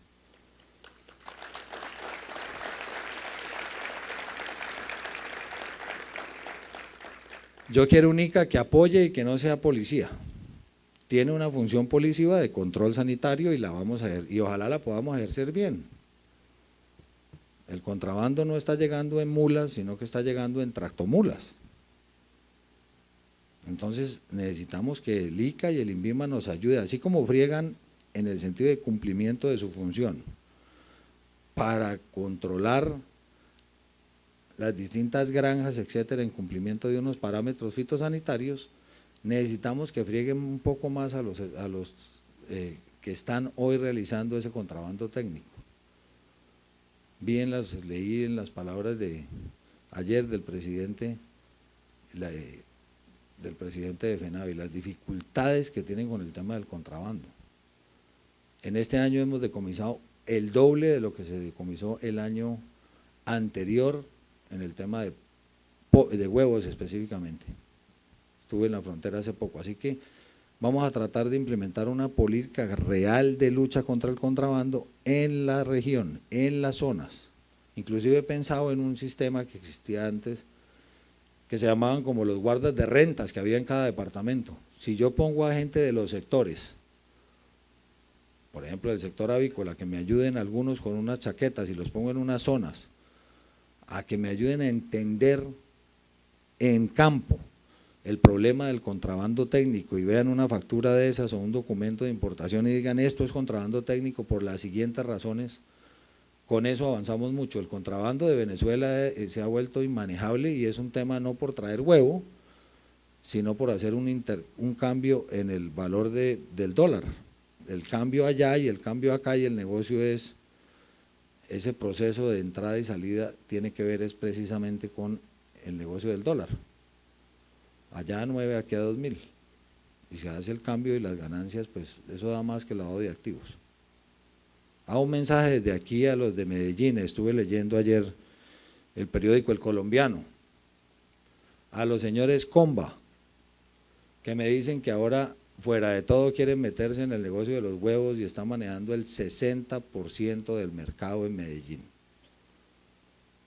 A: Yo quiero un ICA que apoye y que no sea policía. Tiene una función policiva de control sanitario y la vamos a ejercer, y ojalá la podamos ejercer bien. El contrabando no está llegando en mulas, sino que está llegando en tractomulas. Entonces necesitamos que el ICA y el INVIMA nos ayuden, así como friegan en el sentido de cumplimiento de su función, para controlar las distintas granjas, etcétera, en cumplimiento de unos parámetros fitosanitarios, necesitamos que frieguen un poco más a los que están hoy realizando ese contrabando técnico. Leí en las palabras de ayer del presidente de FENAVI, las dificultades que tienen con el tema del contrabando. En este año hemos decomisado el doble de lo que se decomisó el año anterior en el tema de huevos específicamente. Estuve en la frontera hace poco, así que vamos a tratar de implementar una política real de lucha contra el contrabando en la región, en las zonas. Inclusive he pensado en un sistema que existía antes, que se llamaban como los guardas de rentas que había en cada departamento. Si yo pongo a gente de los sectores, por ejemplo del sector avícola, que me ayuden algunos con unas chaquetas y los pongo en unas zonas, a que me ayuden a entender en campo el problema del contrabando técnico y vean una factura de esas o un documento de importación y digan esto es contrabando técnico por las siguientes razones, con eso avanzamos mucho. El contrabando de Venezuela se ha vuelto inmanejable y es un tema no por traer huevo, sino por hacer un cambio en el valor del dólar. El cambio allá y el cambio acá, y el negocio es, ese proceso de entrada y salida tiene que ver es precisamente con el negocio del dólar. Allá a 9, aquí a 2.000, y se hace el cambio y las ganancias, pues eso da más que el lavado de activos. Hago un mensaje desde aquí a los de Medellín, estuve leyendo ayer el periódico El Colombiano, a los señores Comba, que me dicen que ahora fuera de todo quieren meterse en el negocio de los huevos y están manejando el 60% del mercado en Medellín.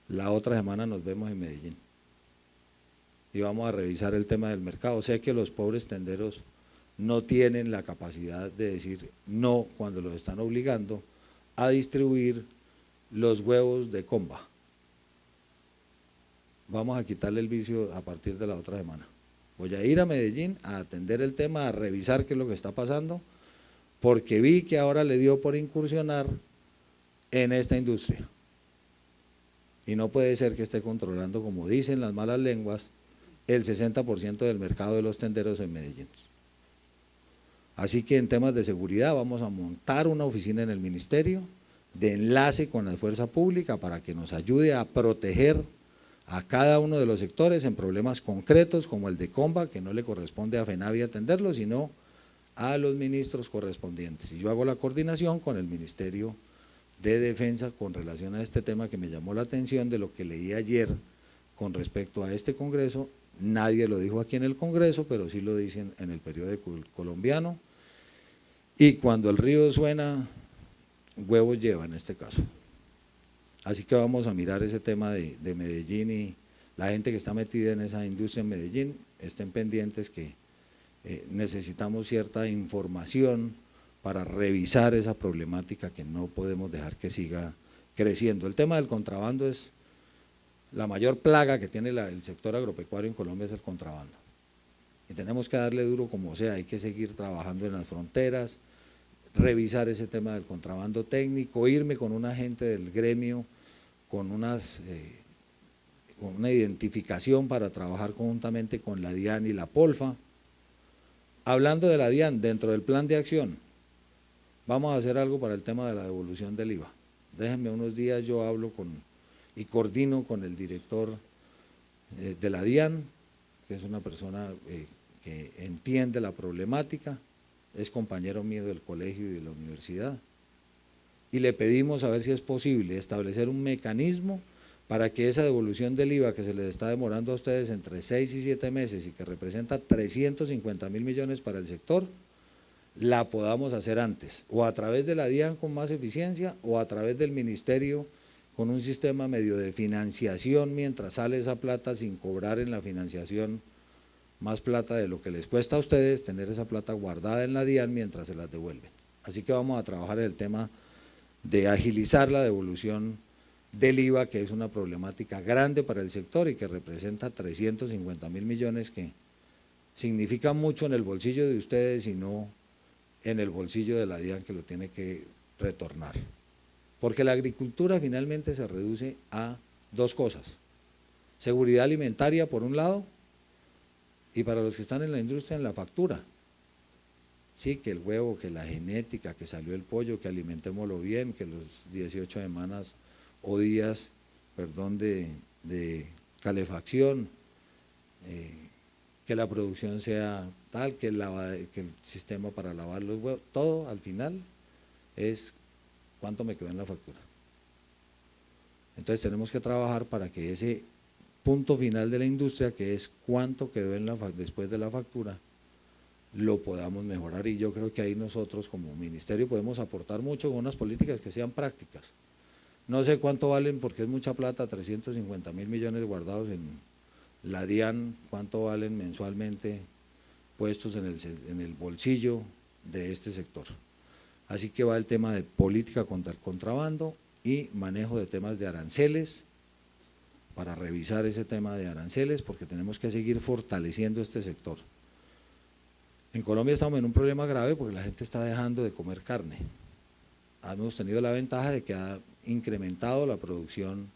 A: La otra semana nos vemos en Medellín y vamos a revisar el tema del mercado. Sé que los pobres tenderos no tienen la capacidad de decir no cuando los están obligando a distribuir los huevos de Comba. Vamos a quitarle el vicio a partir de la otra semana. Voy a ir a Medellín a atender el tema, a revisar qué es lo que está pasando, porque vi que ahora le dio por incursionar en esta industria. Y no puede ser que esté controlando, como dicen las malas lenguas, el 60% del mercado de los tenderos en Medellín. Así que en temas de seguridad vamos a montar una oficina en el ministerio de enlace con la fuerza pública para que nos ayude a proteger a cada uno de los sectores en problemas concretos como el de Comba, que no le corresponde a FENAVI atenderlo, sino a los ministros correspondientes. Y yo hago la coordinación con el Ministerio de Defensa con relación a este tema que me llamó la atención de lo que leí ayer con respecto a este Congreso. Nadie lo dijo aquí en el Congreso, pero sí lo dicen en el periódico colombiano. Y cuando el río suena, huevos lleva en este caso. Así que vamos a mirar ese tema de Medellín y la gente que está metida en esa industria en Medellín estén pendientes que necesitamos cierta información para revisar esa problemática que no podemos dejar que siga creciendo. El tema del contrabando es la mayor plaga que tiene el sector agropecuario en Colombia, es el contrabando. Y tenemos que darle duro como sea, hay que seguir trabajando en las fronteras, revisar ese tema del contrabando técnico, irme con un agente del gremio, con una identificación para trabajar conjuntamente con la DIAN y la Polfa. Hablando de la DIAN, dentro del plan de acción, vamos a hacer algo para el tema de la devolución del IVA. Déjenme unos días, yo hablo y coordino con el director de la DIAN, que es una persona que entiende la problemática, es compañero mío del colegio y de la universidad, y le pedimos a ver si es posible establecer un mecanismo para que esa devolución del IVA que se les está demorando a ustedes entre 6 y 7 meses y que representa 350.000 millones para el sector, la podamos hacer antes, o a través de la DIAN con más eficiencia, o a través del ministerio con un sistema medio de financiación mientras sale esa plata sin cobrar en la financiación más plata de lo que les cuesta a ustedes tener esa plata guardada en la DIAN mientras se las devuelven. Así que vamos a trabajar en el tema de agilizar la devolución del IVA, que es una problemática grande para el sector y que representa 350.000 millones, que significa mucho en el bolsillo de ustedes y no en el bolsillo de la DIAN, que lo tiene que retornar. Porque la agricultura finalmente se reduce a dos cosas: seguridad alimentaria por un lado, y para los que están en la industria, en la factura. Sí, que el huevo, que la genética, que salió el pollo, que alimentémoslo bien, que los 18 semanas o días, perdón, de calefacción, que la producción sea tal, que el sistema para lavar los huevos, todo al final es cuánto me quedó en la factura. Entonces tenemos que trabajar para que ese punto final de la industria, que es cuánto quedó después de la factura, lo podamos mejorar, y yo creo que ahí nosotros como ministerio podemos aportar mucho con unas políticas que sean prácticas. No sé cuánto valen, porque es mucha plata, 350.000 millones guardados en la DIAN, cuánto valen mensualmente puestos en el bolsillo de este sector. Así que va el tema de política contra el contrabando y manejo de temas de aranceles, para revisar ese tema de aranceles, porque tenemos que seguir fortaleciendo este sector. En Colombia estamos en un problema grave porque la gente está dejando de comer carne. Hemos tenido la ventaja de que ha incrementado la producción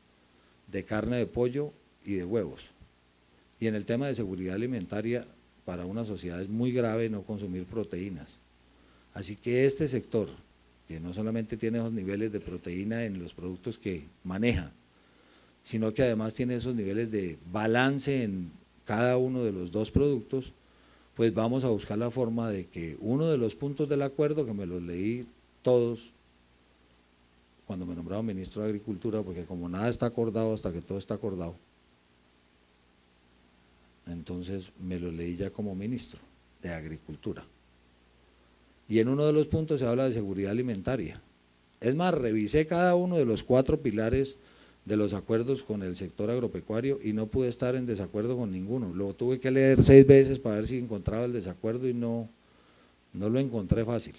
A: de carne de pollo y de huevos. Y en el tema de seguridad alimentaria, para una sociedad es muy grave no consumir proteínas. Así que este sector, que no solamente tiene esos niveles de proteína en los productos que maneja, sino que además tiene esos niveles de balance en cada uno de los dos productos, pues vamos a buscar la forma de que uno de los puntos del acuerdo, que me los leí todos cuando me nombraron ministro de Agricultura, porque como nada está acordado hasta que todo está acordado, entonces me lo leí ya como ministro de Agricultura. Y en uno de los puntos se habla de seguridad alimentaria. Es más, revisé cada uno de los 4 pilares de los acuerdos con el sector agropecuario y no pude estar en desacuerdo con ninguno. Lo tuve que leer 6 veces para ver si encontraba el desacuerdo y no lo encontré fácil.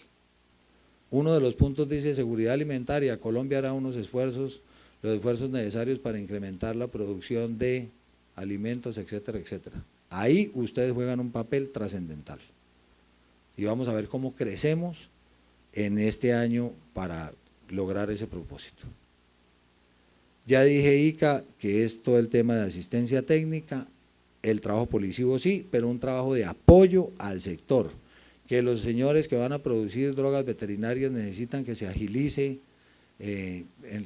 A: Uno de los puntos dice seguridad alimentaria: Colombia hará los esfuerzos necesarios para incrementar la producción de alimentos, etcétera, etcétera. Ahí ustedes juegan un papel trascendental. Y vamos a ver cómo crecemos en este año para lograr ese propósito. Ya dije, ICA, que es todo el tema de asistencia técnica, el trabajo policivo sí, pero un trabajo de apoyo al sector, que los señores que van a producir drogas veterinarias necesitan que se agilice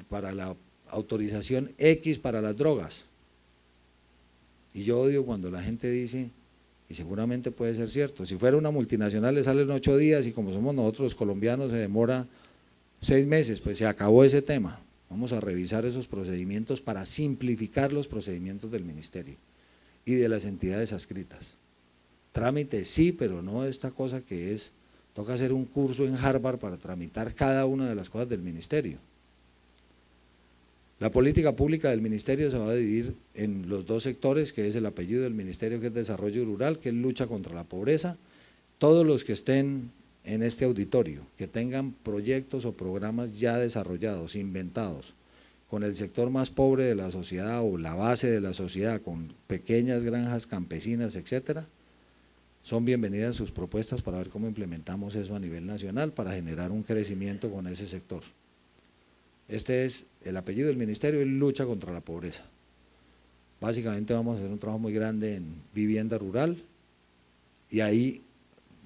A: para la autorización X para las drogas. Y yo odio cuando la gente dice, y seguramente puede ser cierto, si fuera una multinacional le salen 8 días y como somos nosotros los colombianos se demora 6 meses, pues se acabó ese tema. Vamos a revisar esos procedimientos para simplificar los procedimientos del ministerio y de las entidades adscritas. Trámite sí, pero no esta cosa que es, toca hacer un curso en Harvard para tramitar cada una de las cosas del ministerio. La política pública del ministerio se va a dividir en los dos sectores, que es el apellido del ministerio, que es desarrollo rural, que es lucha contra la pobreza. Todos los que estén en este auditorio, que tengan proyectos o programas ya desarrollados, inventados, con el sector más pobre de la sociedad o la base de la sociedad, con pequeñas granjas campesinas, etcétera, son bienvenidas sus propuestas para ver cómo implementamos eso a nivel nacional para generar un crecimiento con ese sector. Este es el apellido del ministerio, y lucha contra la pobreza. Básicamente vamos a hacer un trabajo muy grande en vivienda rural y ahí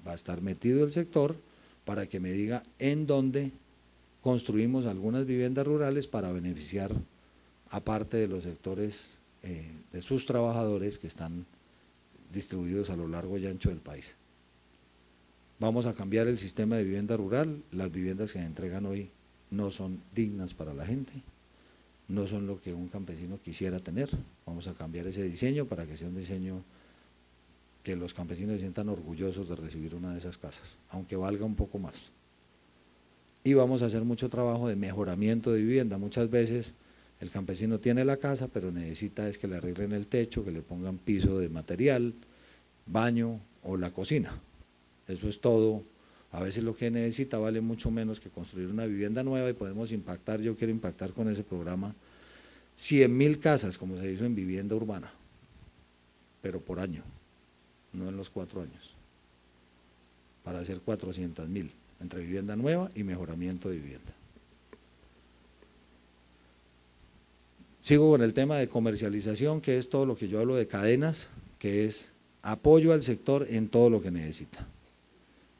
A: va a estar metido el sector para que me diga en dónde construimos algunas viviendas rurales para beneficiar aparte de los sectores de sus trabajadores que están distribuidos a lo largo y ancho del país. Vamos a cambiar el sistema de vivienda rural. Las viviendas que se entregan hoy no son dignas para la gente, no son lo que un campesino quisiera tener. Vamos a cambiar ese diseño para que sea un diseño que los campesinos se sientan orgullosos de recibir una de esas casas, aunque valga un poco más. Y vamos a hacer mucho trabajo de mejoramiento de vivienda. Muchas veces el campesino tiene la casa, pero necesita es que le arreglen el techo, que le pongan piso de material, baño o la cocina. Eso es todo. A veces lo que necesita vale mucho menos que construir una vivienda nueva y podemos impactar, yo quiero impactar con ese programa 100.000 casas, como se hizo en vivienda urbana, pero por año, no en los 4 años, para hacer 400.000, entre vivienda nueva y mejoramiento de vivienda. Sigo con el tema de comercialización, que es todo lo que yo hablo de cadenas, que es apoyo al sector en todo lo que necesita.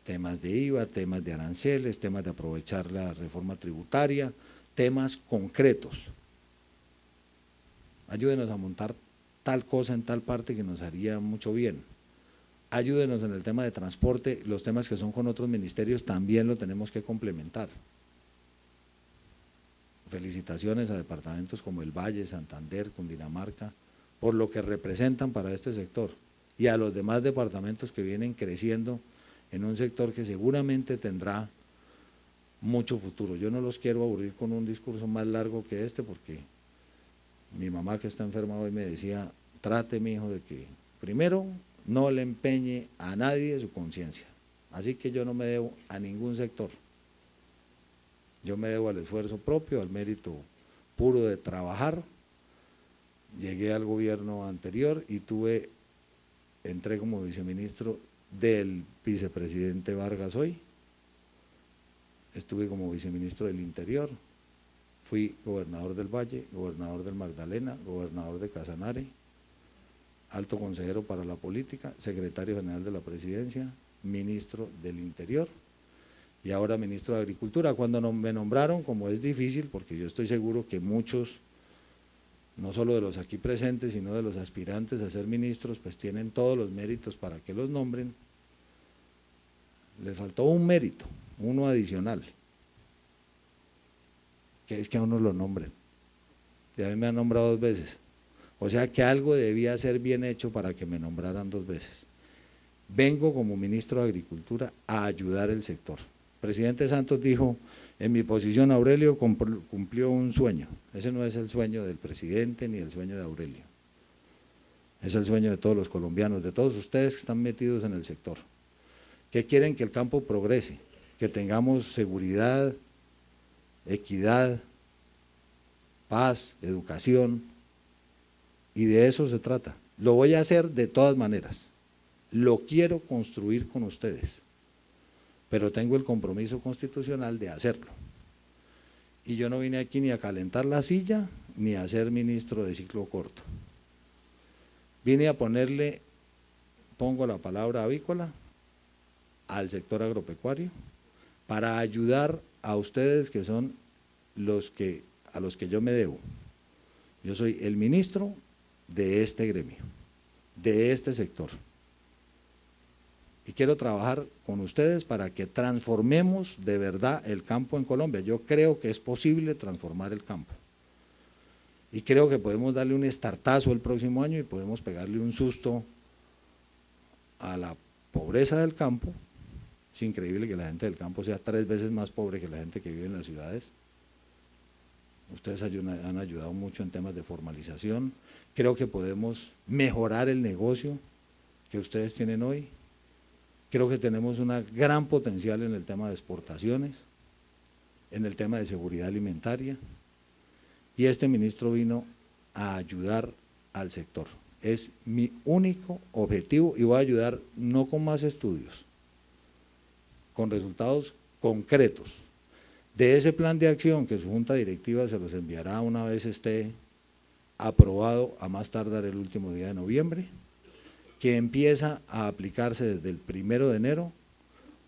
A: Temas de IVA, temas de aranceles, temas de aprovechar la reforma tributaria, temas concretos. Ayúdenos a montar tal cosa en tal parte que nos haría mucho bien. Ayúdenos en el tema de transporte, los temas que son con otros ministerios también lo tenemos que complementar. Felicitaciones a departamentos como el Valle, Santander, Cundinamarca, por lo que representan para este sector, y a los demás departamentos que vienen creciendo en un sector que seguramente tendrá mucho futuro. Yo no los quiero aburrir con un discurso más largo que este, porque mi mamá, que está enferma hoy, me decía: trate, mi hijo, de que primero no le empeñe a nadie su conciencia. Así que yo no me debo a ningún sector. Yo me debo al esfuerzo propio, al mérito puro de trabajar. Llegué al gobierno anterior y entré como viceministro del vicepresidente Vargas hoy. Estuve como viceministro del Interior, fui gobernador del Valle, gobernador del Magdalena, gobernador de Casanare, alto consejero para la política, secretario general de la presidencia, ministro del Interior y ahora ministro de Agricultura. Cuando me nombraron, como es difícil, porque yo estoy seguro que muchos, no solo de los aquí presentes, sino de los aspirantes a ser ministros, pues tienen todos los méritos para que los nombren, les faltó un mérito, uno adicional, que es que a uno lo nombren. Y a mí me han nombrado 2 veces, o sea que algo debía ser bien hecho para que me nombraran 2 veces. Vengo como ministro de Agricultura a ayudar el sector. El presidente Santos dijo: en mi posición Aurelio cumplió un sueño. Ese no es el sueño del presidente ni el sueño de Aurelio, es el sueño de todos los colombianos, de todos ustedes que están metidos en el sector, que quieren que el campo progrese, que tengamos seguridad, equidad, paz, educación, y de eso se trata. Lo voy a hacer de todas maneras, lo quiero construir con ustedes, pero tengo el compromiso constitucional de hacerlo. Y yo no vine aquí ni a calentar la silla, ni a ser ministro de ciclo corto. Vine a pongo la palabra avícola, al sector agropecuario, para ayudar a ustedes, que son a los que yo me debo. Yo soy el ministro de este gremio, de este sector, y quiero trabajar con ustedes para que transformemos de verdad el campo en Colombia. Yo creo que es posible transformar el campo, y creo que podemos darle un estartazo el próximo año y podemos pegarle un susto a la pobreza del campo. Es increíble que la gente del campo sea 3 veces más pobre que la gente que vive en las ciudades. Ustedes han ayudado mucho en temas de formalización. Creo que podemos mejorar el negocio que ustedes tienen hoy. Creo que tenemos una gran potencial en el tema de exportaciones, en el tema de seguridad alimentaria, y este ministro vino a ayudar al sector. Es mi único objetivo y voy a ayudar no con más estudios, con resultados concretos. De ese plan de acción que su junta directiva se los enviará una vez esté aprobado a más tardar el último día de noviembre, que empieza a aplicarse desde el 1 de enero,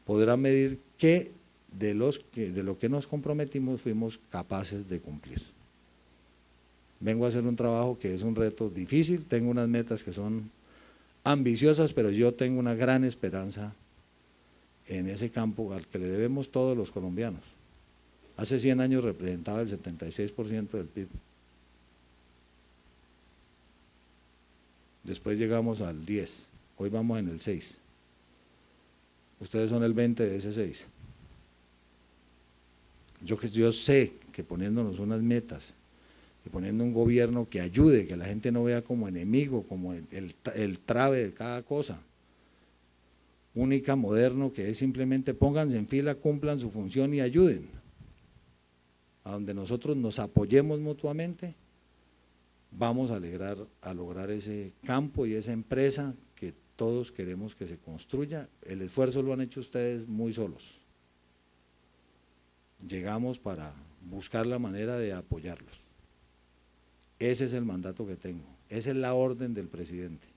A: podrá medir qué de lo que nos comprometimos fuimos capaces de cumplir. Vengo a hacer un trabajo que es un reto difícil, tengo unas metas que son ambiciosas, pero yo tengo una gran esperanza en ese campo al que le debemos todos los colombianos. Hace 100 años representaba el 76% del PIB. Después llegamos al 10, hoy vamos en el 6. Ustedes son el 20 de ese 6. Yo sé que poniéndonos unas metas y poniendo un gobierno que ayude, que la gente no vea como enemigo, como el trave de cada cosa, única, moderno, que es simplemente pónganse en fila, cumplan su función y ayuden. A donde nosotros nos apoyemos mutuamente, vamos a lograr ese campo y esa empresa que todos queremos que se construya. El esfuerzo lo han hecho ustedes muy solos. Llegamos para buscar la manera de apoyarlos. Ese es el mandato que tengo, esa es la orden del presidente.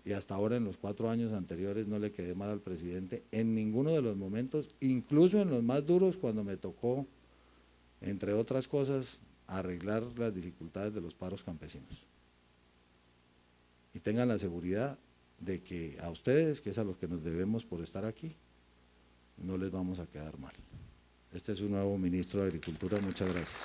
A: Y hasta ahora en los 4 años anteriores no le quedé mal al presidente en ninguno de los momentos, incluso en los más duros cuando me tocó, entre otras cosas, arreglar las dificultades de los paros campesinos. Y tengan la seguridad de que a ustedes, que es a los que nos debemos por estar aquí, no les vamos a quedar mal. Este es un nuevo ministro de Agricultura, muchas gracias.